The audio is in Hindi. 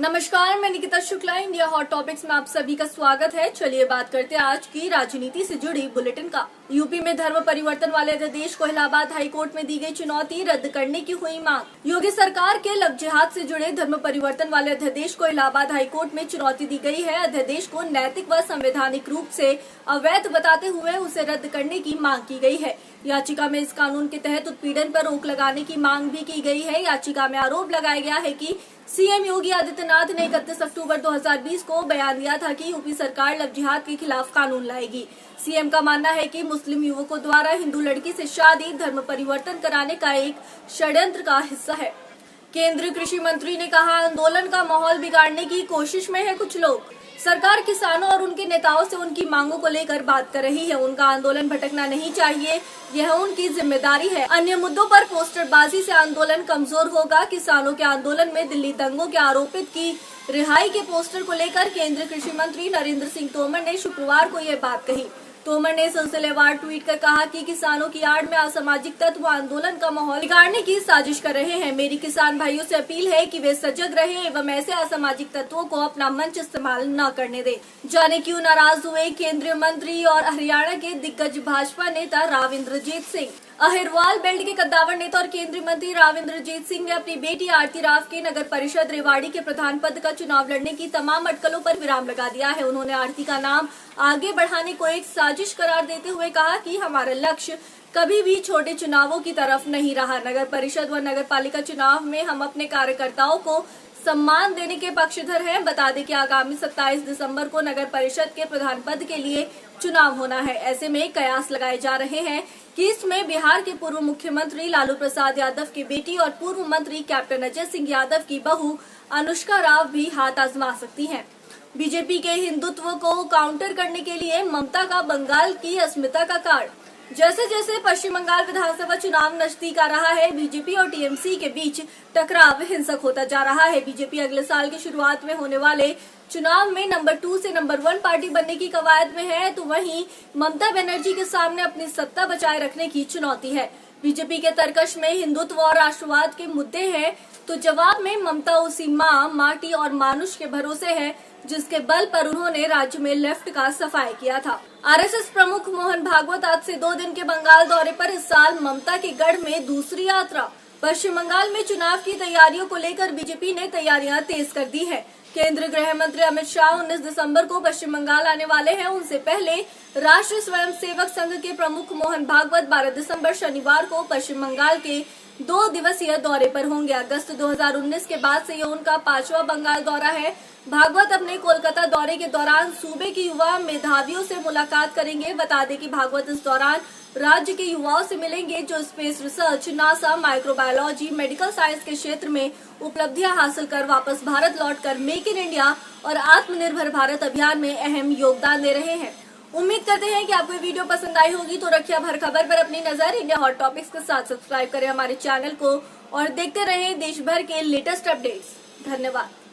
नमस्कार, मैं Nikita Shukla. India hot topics में आप सभी का स्वागत है। चलिए बात करते हैं आज की राजनीति से जुड़ी बुलेटिन का। यूपी में धर्म परिवर्तन वाले अध्यादेश को इलाहाबाद हाई कोर्ट में दी गई चुनौती, रद्द करने की हुई मांग। योगी सरकार के लव जिहाद से जुड़े धर्म परिवर्तन वाले अध्यादेश को इलाहाबाद हाई कोर्ट में चुनौती दी गई है। अध्यादेश को नैतिक व संवैधानिक रूप से अवैध बताते हुए उसे रद्द करने की मांग की गई है। याचिका में इस कानून के तहत उत्पीड़न पर रोक लगाने की मांग भी की गई है। याचिका में आरोप लगाया गया है कि सीएम योगी आदित्यनाथ ने 31 अक्टूबर 2020 को बयान दिया था कि यूपी सरकार लव जिहाद के खिलाफ कानून लाएगी। सीएम का मानना है कि मुस्लिम युवकों द्वारा हिंदू लड़की से शादी धर्म परिवर्तन कराने का एक षड्यंत्र का हिस्सा है। केंद्रीय कृषि मंत्री ने कहा, आंदोलन का माहौल बिगाड़ने की कोशिश में है कुछ लोग। सरकार किसानों और उनके नेताओं से उनकी मांगों को लेकर बात कर रही है। उनका आंदोलन भटकना नहीं चाहिए, यह उनकी जिम्मेदारी है। अन्य मुद्दों पर पोस्टरबाजी से आंदोलन कमजोर होगा। किसानों के आंदोलन में दिल्ली दंगों के आरोपित की रिहाई के पोस्टर को लेकर केंद्रीय कृषि मंत्री नरेंद्र सिंह तोमर ने शुक्रवार को यह बात कही। तोमर ने सिलसिलेवार ट्वीट कर कहा कि किसानों की आड़ में असामाजिक तत्व आंदोलन का माहौल बिगाड़ने की साजिश कर रहे हैं। मेरी किसान भाइयों से अपील है कि वे सजग रहें एवं ऐसे असामाजिक तत्वों को अपना मंच इस्तेमाल न करने दें। जाने क्यों नाराज हुए केंद्रीय मंत्री और हरियाणा के दिग्गज भाजपा नेता राव इंद्रजीत सिंह। अहिरवाल बेल्ट के कद्दावर नेता और केंद्रीय मंत्री राव इंद्रजीत सिंह ने अपनी बेटी आरती राव के नगर परिषद रेवाड़ी के प्रधान पद का चुनाव लड़ने की तमाम अटकलों पर विराम लगा दिया है। उन्होंने आरती का नाम आगे बढ़ाने को एक साजिश करार देते हुए कहा कि हमारा लक्ष्य कभी भी छोटे चुनावों की तरफ नहीं रहा। नगर परिषद व नगर पालिका चुनाव में हम अपने कार्यकर्ताओं को सम्मान देने के पक्षधर हैं। बता दें कि आगामी 27 दिसंबर को नगर परिषद के प्रधान पद के लिए चुनाव होना है। ऐसे में कयास लगाए जा रहे हैं कि इसमें बिहार के पूर्व मुख्यमंत्री लालू प्रसाद यादव की बेटी और पूर्व मंत्री कैप्टन अजय सिंह यादव की बहू अनुष्का राव भी हाथ आजमा सकती हैं। बीजेपी के हिंदुत्व को काउंटर करने के लिए ममता का बंगाल की अस्मिता का कार्ड। जैसे जैसे पश्चिम बंगाल विधानसभा चुनाव नजदीक आ रहा है, बीजेपी और टीएमसी के बीच टकराव हिंसक होता जा रहा है। बीजेपी अगले साल की शुरुआत में होने वाले चुनाव में नंबर 2 से नंबर 1 पार्टी बनने की कवायद में है, तो वहीं ममता बनर्जी के सामने अपनी सत्ता बचाए रखने की चुनौती है। बीजेपी के तर्कश में हिंदुत्व और राष्ट्रवाद के मुद्दे हैं, तो जवाब में ममता उसी माँ, माटी और मानुष के भरोसे है जिसके बल पर उन्होंने राज्य में लेफ्ट का सफाई किया था। आरएसएस प्रमुख मोहन भागवत आज से 2 दिन के बंगाल दौरे पर। इस साल ममता के गढ़ में दूसरी यात्रा। पश्चिम बंगाल में चुनाव की तैयारियों को लेकर बीजेपी ने तैयारियां तेज कर दी है। केंद्रीय गृह मंत्री अमित शाह 19 दिसंबर को पश्चिम बंगाल आने वाले हैं। उनसे पहले राष्ट्रीय स्वयंसेवक संघ के प्रमुख मोहन भागवत 12 दिसंबर शनिवार को पश्चिम बंगाल के 2 दिवसीय दौरे पर होंगे। अगस्त 2019 के बाद से यह उनका 5वां बंगाल दौरा है। भागवत अपने कोलकाता दौरे के दौरान सूबे के युवा मेधावियों से मुलाकात करेंगे। बता दें कि भागवत इस दौरान राज्य के युवाओं से मिलेंगे जो space research, NASA, microbiology, medical science के क्षेत्र में उपलब्धियां हासिल कर वापस भारत लौटकर मेक इन इंडिया और आत्मनिर्भर भारत अभियान में अहम योगदान दे रहे हैं। उम्मीद करते हैं कि आपको ये वीडियो पसंद आई होगी। तो रखिए हर खबर पर अपनी नजर। इंडिया हॉट टॉपिक्स के साथ सब्सक्राइब करें हमारे चैनल को और देखते रहें देश भर के लेटेस्ट अपडेट्स। धन्यवाद।